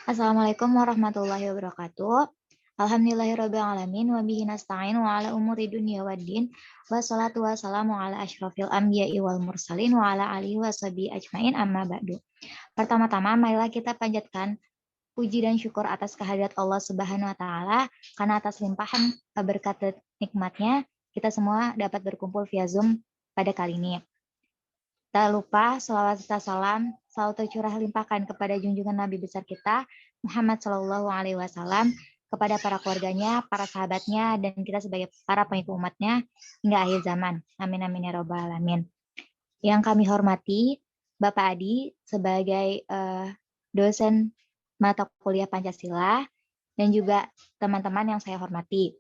Assalamualaikum warahmatullahi wabarakatuh. Alhamdulillahirrabbilalamin wa bihi nasta'in wa ala umuri dunya waddin wa salatu wa salamu ala asyrafil anbiya'i wal mursalin wa ala alihi wa sahbihi ajmain amma ba'du. Pertama-tama marilah kita panjatkan puji dan syukur atas kehadirat Allah Subhanahu wa taala karena atas limpahan berkat nikmatnya kita semua dapat berkumpul via Zoom pada kali ini. Tak lupa selawat serta salam selalu tercurah limpahkan kepada junjungan Nabi besar kita Muhammad Shallallahu Alaihi Wasallam, kepada para keluarganya, para sahabatnya, dan kita sebagai para pengikut umatnya hingga akhir zaman. Amin amin ya robbal alamin. Yang kami hormati Bapak Adi sebagai dosen mata kuliah Pancasila dan juga teman-teman yang saya hormati.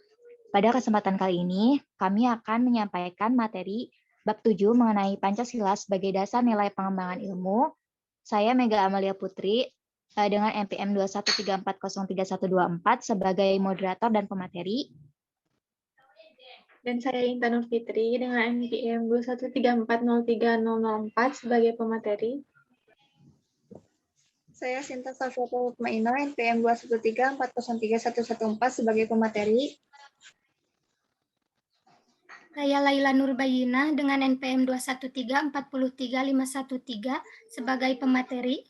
Pada kesempatan kali ini, kami akan menyampaikan materi bab 7 mengenai Pancasila sebagai dasar nilai pengembangan ilmu. Saya Mega Amalia Putri dengan NPM 213403124 sebagai moderator dan pemateri. Dan saya Intan Nur Fitri dengan NPM 213403004 sebagai pemateri. Saya Sinta Safwatul Mukmainah, NPM 213403114 sebagai pemateri. Saya Laila Nurbayinah dengan NPM 213403513 sebagai pemateri.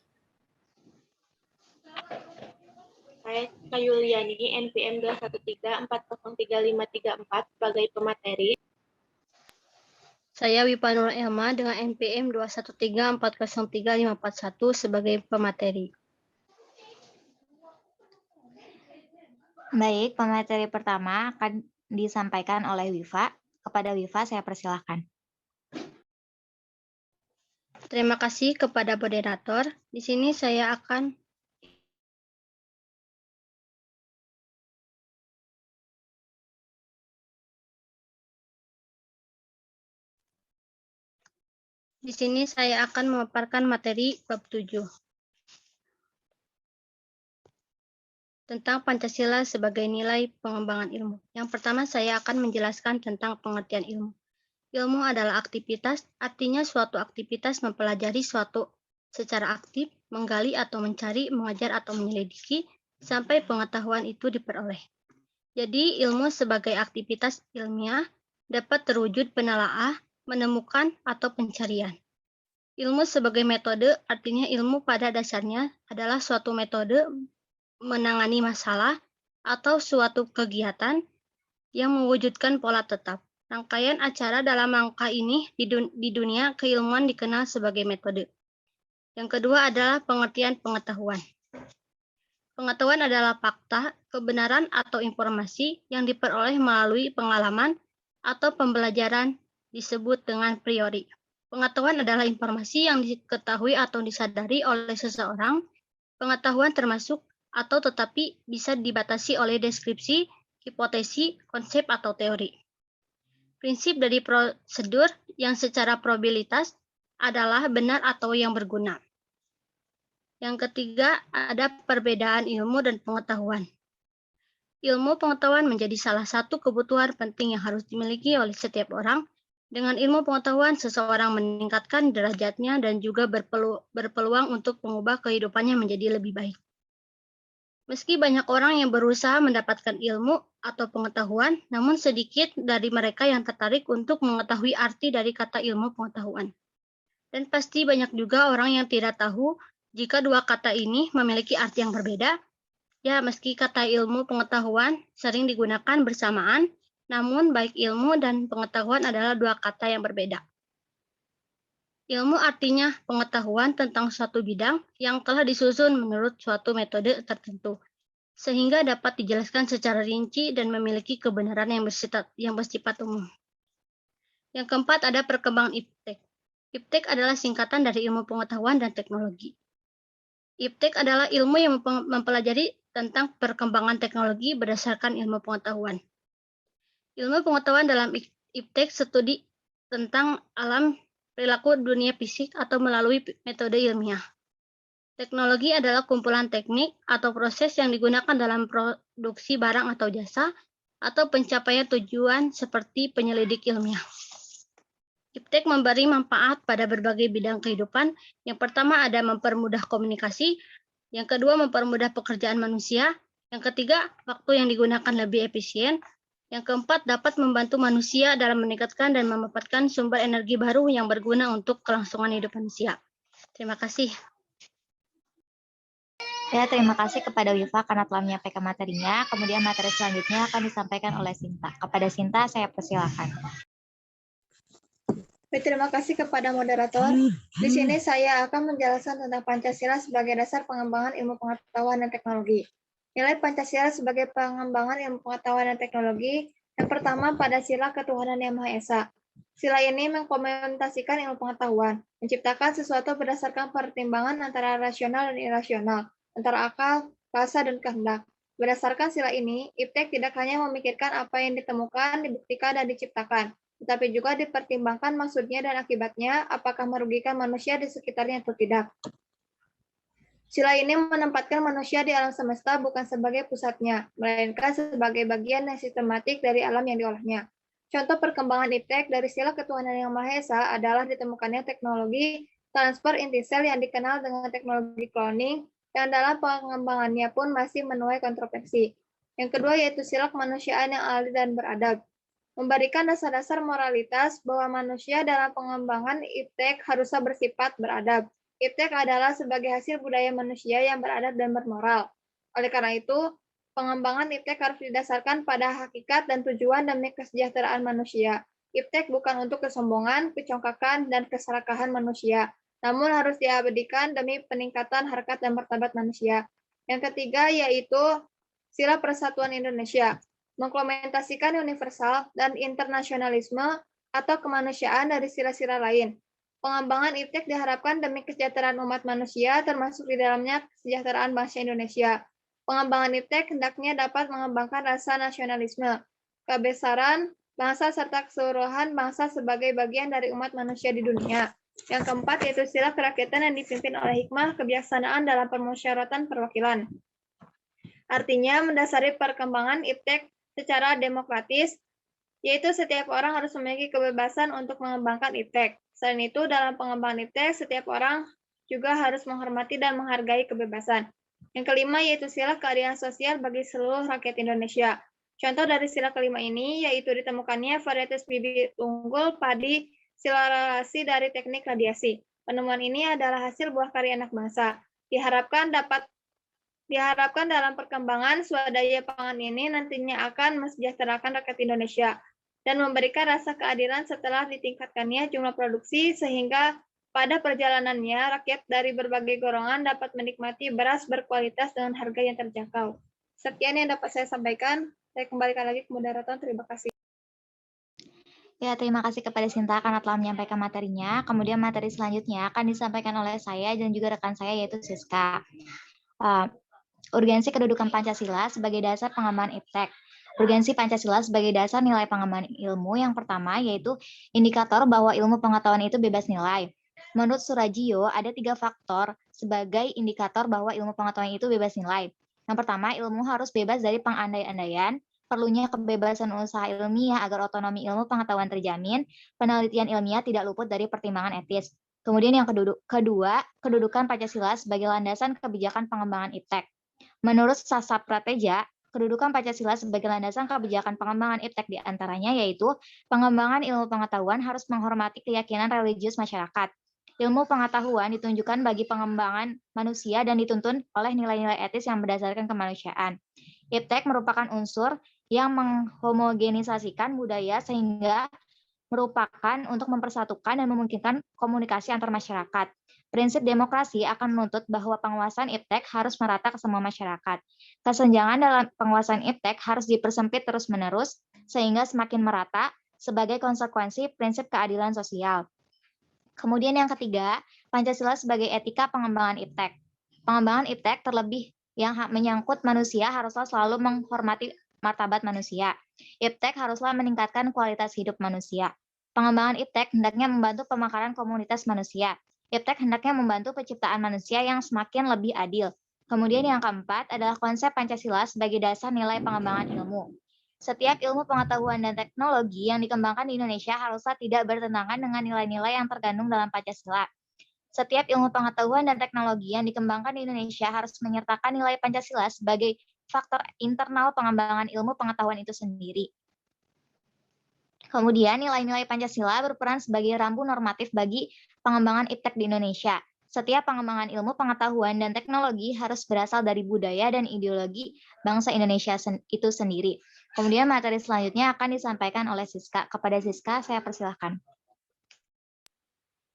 Saya Kayuliani, NPM 213403534 sebagai pemateri. Saya Wipanur Elma dengan NPM 213403541 sebagai pemateri. Baik, pemateri pertama akan disampaikan oleh Wifa. Kepada Wifa saya persilahkan. Terima kasih kepada moderator. Di sini saya akan memaparkan materi bab 7 tentang Pancasila sebagai nilai pengembangan ilmu. Yang pertama saya akan menjelaskan tentang pengertian ilmu. Ilmu adalah aktivitas, artinya suatu aktivitas mempelajari suatu secara aktif, menggali atau mencari, mengajar atau menyelidiki, sampai pengetahuan itu diperoleh. Jadi ilmu sebagai aktivitas ilmiah dapat terwujud penelaah, menemukan, atau pencarian. Ilmu sebagai metode, artinya ilmu pada dasarnya adalah suatu metode menangani masalah atau suatu kegiatan yang mewujudkan pola tetap. Rangkaian acara dalam rangka ini di dunia keilmuan dikenal sebagai metode. Yang kedua adalah pengertian pengetahuan. Pengetahuan adalah fakta, kebenaran atau informasi yang diperoleh melalui pengalaman atau pembelajaran disebut dengan priori. Pengetahuan adalah informasi yang diketahui atau disadari oleh seseorang. Pengetahuan termasuk atau tetapi bisa dibatasi oleh deskripsi, hipotesi, konsep, atau teori. Prinsip dari prosedur yang secara probabilitas adalah benar atau yang berguna. Yang ketiga, ada perbedaan ilmu dan pengetahuan. Ilmu pengetahuan menjadi salah satu kebutuhan penting yang harus dimiliki oleh setiap orang. Dengan ilmu pengetahuan, seseorang meningkatkan derajatnya dan juga berpeluang untuk mengubah kehidupannya menjadi lebih baik. Meski banyak orang yang berusaha mendapatkan ilmu atau pengetahuan, namun sedikit dari mereka yang tertarik untuk mengetahui arti dari kata ilmu pengetahuan. Dan pasti banyak juga orang yang tidak tahu jika dua kata ini memiliki arti yang berbeda. Ya, meski kata ilmu pengetahuan sering digunakan bersamaan, namun baik ilmu dan pengetahuan adalah dua kata yang berbeda. Ilmu artinya pengetahuan tentang suatu bidang yang telah disusun menurut suatu metode tertentu, sehingga dapat dijelaskan secara rinci dan memiliki kebenaran yang bersifat umum. Yang keempat ada perkembangan iptek. Iptek adalah singkatan dari ilmu pengetahuan dan teknologi. Iptek adalah ilmu yang mempelajari tentang perkembangan teknologi berdasarkan ilmu pengetahuan. Ilmu pengetahuan dalam iptek studi tentang alam perilaku dunia fisik atau melalui metode ilmiah. Teknologi adalah kumpulan teknik atau proses yang digunakan dalam produksi barang atau jasa atau pencapaian tujuan seperti penyelidik ilmiah. Iptek memberi manfaat pada berbagai bidang kehidupan. Yang pertama ada mempermudah komunikasi. Yang kedua, mempermudah pekerjaan manusia. Yang ketiga, waktu yang digunakan lebih efisien. Yang keempat, dapat membantu manusia dalam meningkatkan dan memanfaatkan sumber energi baru yang berguna untuk kelangsungan hidup manusia. Terima kasih. Ya, terima kasih kepada Wifa karena telah menyampaikan materinya. Kemudian materi selanjutnya akan disampaikan oleh Sinta. Kepada Sinta, saya persilakan. Baik, terima kasih kepada moderator. Di sini saya akan menjelaskan tentang Pancasila sebagai dasar pengembangan ilmu pengetahuan dan teknologi. Nilai Pancasila sebagai pengembangan ilmu pengetahuan dan teknologi. Yang pertama, pada sila ketuhanan yang Maha Esa. Sila ini mengkomentasikan ilmu pengetahuan, menciptakan sesuatu berdasarkan pertimbangan antara rasional dan irasional, antara akal, rasa, dan kehendak. Berdasarkan sila ini, iptek tidak hanya memikirkan apa yang ditemukan, dibuktikan, dan diciptakan, tetapi juga dipertimbangkan maksudnya dan akibatnya, apakah merugikan manusia di sekitarnya atau tidak. Sila ini menempatkan manusia di alam semesta bukan sebagai pusatnya, melainkan sebagai bagian yang sistematik dari alam yang diolahnya. Contoh perkembangan iptek dari sila ketuhanan yang Maha Esa adalah ditemukannya teknologi transfer inti sel yang dikenal dengan teknologi cloning, yang dalam pengembangannya pun masih menuai kontroversi. Yang kedua yaitu sila kemanusiaan yang adil dan beradab. Memberikan dasar-dasar moralitas bahwa manusia dalam pengembangan iptek harusnya bersifat beradab. Iptek adalah sebagai hasil budaya manusia yang beradab dan bermoral. Oleh karena itu, pengembangan iptek harus didasarkan pada hakikat dan tujuan demi kesejahteraan manusia. Iptek bukan untuk kesombongan, kecongkakan, dan keserakahan manusia, namun harus diabadikan demi peningkatan harkat dan martabat manusia. Yang ketiga yaitu sila persatuan Indonesia, mengimplementasikan universal dan internasionalisme atau kemanusiaan dari sila-sila lain. Pengembangan iptek diharapkan demi kesejahteraan umat manusia, termasuk di dalamnya kesejahteraan bangsa Indonesia. Pengembangan iptek hendaknya dapat mengembangkan rasa nasionalisme, kebesaran bangsa serta keseluruhan bangsa sebagai bagian dari umat manusia di dunia. Yang keempat yaitu sila kerakyatan yang dipimpin oleh hikmah kebijaksanaan dalam permusyawaratan perwakilan. Artinya mendasari perkembangan iptek secara demokratis, yaitu setiap orang harus memiliki kebebasan untuk mengembangkan iptek. Selain itu, dalam pengembangan iptek, setiap orang juga harus menghormati dan menghargai kebebasan. Yang kelima yaitu sila keadilan sosial bagi seluruh rakyat Indonesia. Contoh dari sila kelima ini yaitu ditemukannya varietas bibit unggul padi sila relasi dari teknik radiasi. Penemuan ini adalah hasil buah karya anak bangsa. Diharapkan dalam perkembangan swadaya pangan ini nantinya akan mensejahterakan rakyat Indonesia dan memberikan rasa keadilan setelah ditingkatkannya jumlah produksi sehingga pada perjalanannya, rakyat dari berbagai golongan dapat menikmati beras berkualitas dengan harga yang terjangkau. Sekian yang dapat saya sampaikan. Saya kembalikan lagi ke moderator. Terima kasih. Ya, terima kasih kepada Sinta karena telah menyampaikan materinya. Kemudian materi selanjutnya akan disampaikan oleh saya dan juga rekan saya yaitu Siska. Urgensi kedudukan Pancasila sebagai dasar pengembangan iptek. Urgensi Pancasila sebagai dasar nilai pengembangan ilmu yang pertama yaitu indikator bahwa ilmu pengetahuan itu bebas nilai. Menurut Surajio, ada 3 faktor sebagai indikator bahwa ilmu pengetahuan itu bebas nilai. Yang pertama, ilmu harus bebas dari pengandai-andaian, perlunya kebebasan usaha ilmiah agar otonomi ilmu pengetahuan terjamin, penelitian ilmiah tidak luput dari pertimbangan etis. Kemudian yang kedua, kedudukan Pancasila sebagai landasan kebijakan pengembangan iptek. Menurut Sasa Prateja, kedudukan Pancasila sebagai landasan kebijakan pengembangan iptek diantaranya yaitu pengembangan ilmu pengetahuan harus menghormati keyakinan religius masyarakat. Ilmu pengetahuan ditunjukkan bagi pengembangan manusia dan dituntun oleh nilai-nilai etis yang berdasarkan kemanusiaan. Iptek merupakan unsur yang menghomogenisasikan budaya sehingga merupakan untuk mempersatukan dan memungkinkan komunikasi antar masyarakat. Prinsip demokrasi akan menuntut bahwa penguasaan iptek harus merata ke semua masyarakat. Kesenjangan dalam penguasaan iptek harus dipersempit terus-menerus sehingga semakin merata sebagai konsekuensi prinsip keadilan sosial. Kemudian yang ketiga, Pancasila sebagai etika pengembangan iptek. Pengembangan iptek terlebih yang menyangkut manusia haruslah selalu menghormati martabat manusia. Iptek haruslah meningkatkan kualitas hidup manusia. Pengembangan iptek hendaknya membantu pemekaran komunitas manusia. Iptek hendaknya membantu penciptaan manusia yang semakin lebih adil. Kemudian yang keempat adalah konsep Pancasila sebagai dasar nilai pengembangan ilmu. Setiap ilmu pengetahuan dan teknologi yang dikembangkan di Indonesia haruslah tidak bertentangan dengan nilai-nilai yang terkandung dalam Pancasila. Setiap ilmu pengetahuan dan teknologi yang dikembangkan di Indonesia harus menyertakan nilai Pancasila sebagai faktor internal pengembangan ilmu pengetahuan itu sendiri. Kemudian, nilai-nilai Pancasila berperan sebagai rambu normatif bagi pengembangan iptek di Indonesia. Setiap pengembangan ilmu pengetahuan dan teknologi harus berasal dari budaya dan ideologi bangsa Indonesia itu sendiri. Kemudian materi selanjutnya akan disampaikan oleh Siska. Kepada Siska, saya persilahkan.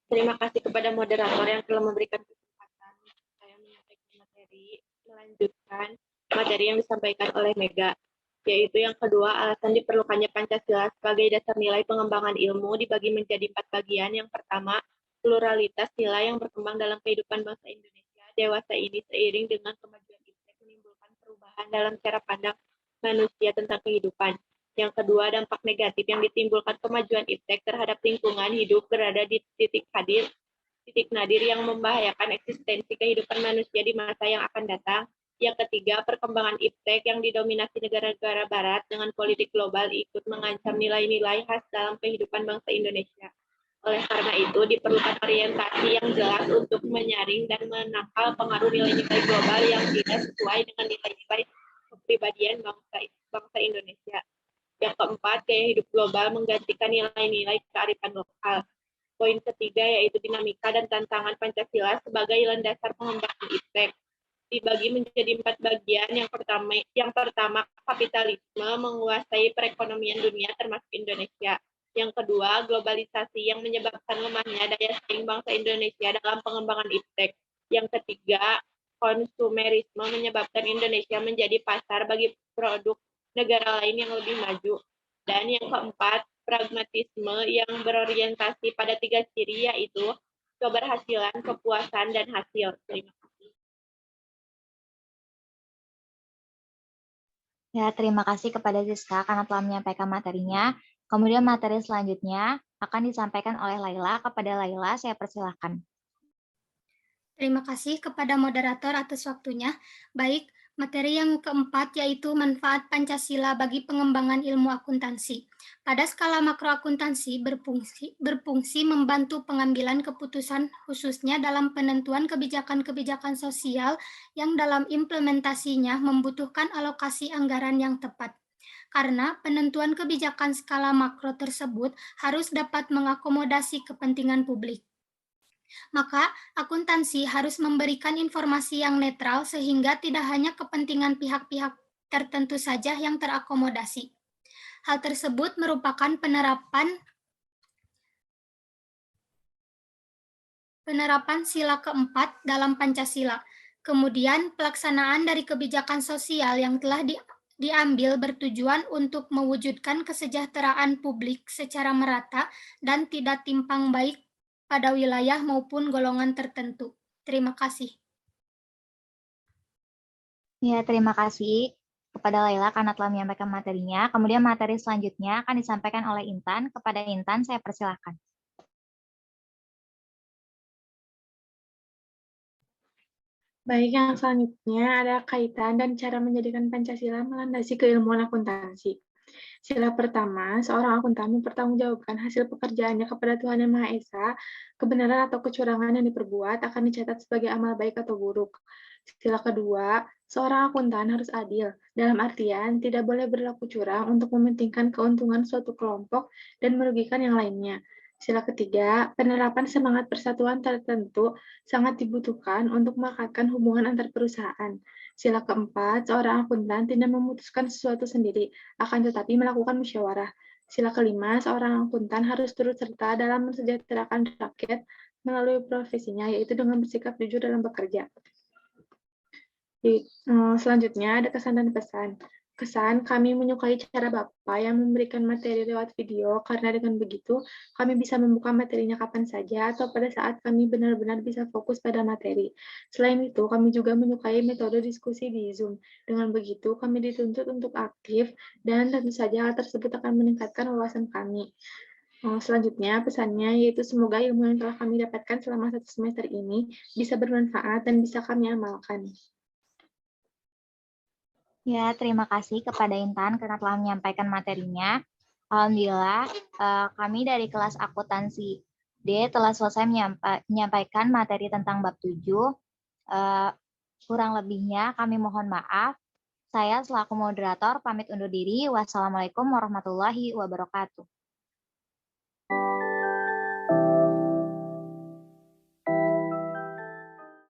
Terima kasih kepada moderator yang telah memberikan kesempatan saya menyampaikan materi. Melanjutkan materi yang disampaikan oleh Mega, yaitu yang kedua, alasan diperlukannya Pancasila sebagai dasar nilai pengembangan ilmu dibagi menjadi 4 bagian. Yang pertama, pluralitas nilai yang berkembang dalam kehidupan bangsa Indonesia dewasa ini seiring dengan kemajuan iptek menimbulkan perubahan dalam cara pandang manusia tentang kehidupan. Yang kedua, dampak negatif yang ditimbulkan kemajuan iptek terhadap lingkungan hidup berada di titik nadir yang membahayakan eksistensi kehidupan manusia di masa yang akan datang. Yang ketiga, perkembangan iptek yang didominasi negara-negara barat dengan politik global ikut mengancam nilai-nilai khas dalam kehidupan bangsa Indonesia. Oleh karena itu, diperlukan orientasi yang jelas untuk menyaring dan menangkal pengaruh nilai-nilai global yang tidak sesuai dengan nilai-nilai kepribadian bangsa Indonesia. Yang keempat, gaya hidup global menggantikan nilai-nilai kearifan lokal. Poin ketiga yaitu dinamika dan tantangan Pancasila sebagai landasan pengembangan iptek. Dibagi menjadi 4 bagian. Yang pertama, kapitalisme menguasai perekonomian dunia termasuk Indonesia. Yang kedua, globalisasi yang menyebabkan lemahnya daya saing bangsa Indonesia dalam pengembangan iptek. Yang ketiga, konsumerisme menyebabkan Indonesia menjadi pasar bagi produk negara lain yang lebih maju. Dan yang keempat, pragmatisme yang berorientasi pada 3 ciri, yaitu keberhasilan, kepuasan, dan hasil. Terima kasih. Ya, terima kasih kepada Siska karena telah menyampaikan materinya. Kemudian materi selanjutnya akan disampaikan oleh Laila. Kepada Laila, saya persilahkan. Terima kasih kepada moderator atas waktunya. Baik, materi yang keempat yaitu manfaat Pancasila bagi pengembangan ilmu akuntansi. Pada skala makro akuntansi berfungsi membantu pengambilan keputusan khususnya dalam penentuan kebijakan-kebijakan sosial yang dalam implementasinya membutuhkan alokasi anggaran yang tepat. Karena penentuan kebijakan skala makro tersebut harus dapat mengakomodasi kepentingan publik. Maka, akuntansi harus memberikan informasi yang netral sehingga tidak hanya kepentingan pihak-pihak tertentu saja yang terakomodasi. Hal tersebut merupakan penerapan sila keempat dalam Pancasila. Kemudian, pelaksanaan dari kebijakan sosial yang telah diambil bertujuan untuk mewujudkan kesejahteraan publik secara merata dan tidak timpang baik pada wilayah maupun golongan tertentu. Terima kasih. Ya, terima kasih kepada Laila karena telah menyampaikan materinya. Kemudian materi selanjutnya akan disampaikan oleh Intan. Kepada Intan, saya persilahkan. Baik, yang selanjutnya ada kaitan dan cara menjadikan Pancasila melandasi keilmuan akuntansi. Sila pertama, seorang akuntan mempertanggungjawabkan hasil pekerjaannya kepada Tuhan Yang Maha Esa. Kebenaran atau kecurangan yang diperbuat akan dicatat sebagai amal baik atau buruk. Sila kedua, seorang akuntan harus adil, dalam artian tidak boleh berlaku curang untuk mementingkan keuntungan suatu kelompok dan merugikan yang lainnya. Sila ketiga, penerapan semangat persatuan tertentu sangat dibutuhkan untuk melekatkan hubungan antar perusahaan. Sila keempat, seorang akuntan tidak memutuskan sesuatu sendiri, akan tetapi melakukan musyawarah. Sila kelima, seorang akuntan harus turut serta dalam mensejahterakan rakyat melalui profesinya, yaitu dengan bersikap jujur dalam bekerja. Selanjutnya ada kesan dan pesan. Kesan, kami menyukai cara Bapak yang memberikan materi lewat video, karena dengan begitu kami bisa membuka materinya kapan saja atau pada saat kami benar-benar bisa fokus pada materi. Selain itu, kami juga menyukai metode diskusi di Zoom. Dengan begitu, kami dituntut untuk aktif, dan tentu saja hal tersebut akan meningkatkan wawasan kami. Selanjutnya, pesannya yaitu semoga ilmu yang telah kami dapatkan selama 1 semester ini bisa bermanfaat dan bisa kami amalkan. Ya, terima kasih kepada Intan karena telah menyampaikan materinya. Alhamdulillah, kami dari kelas akuntansi D telah selesai menyampaikan materi tentang bab 7. Kurang lebihnya kami mohon maaf. Saya selaku moderator pamit undur diri. Wassalamualaikum warahmatullahi wabarakatuh.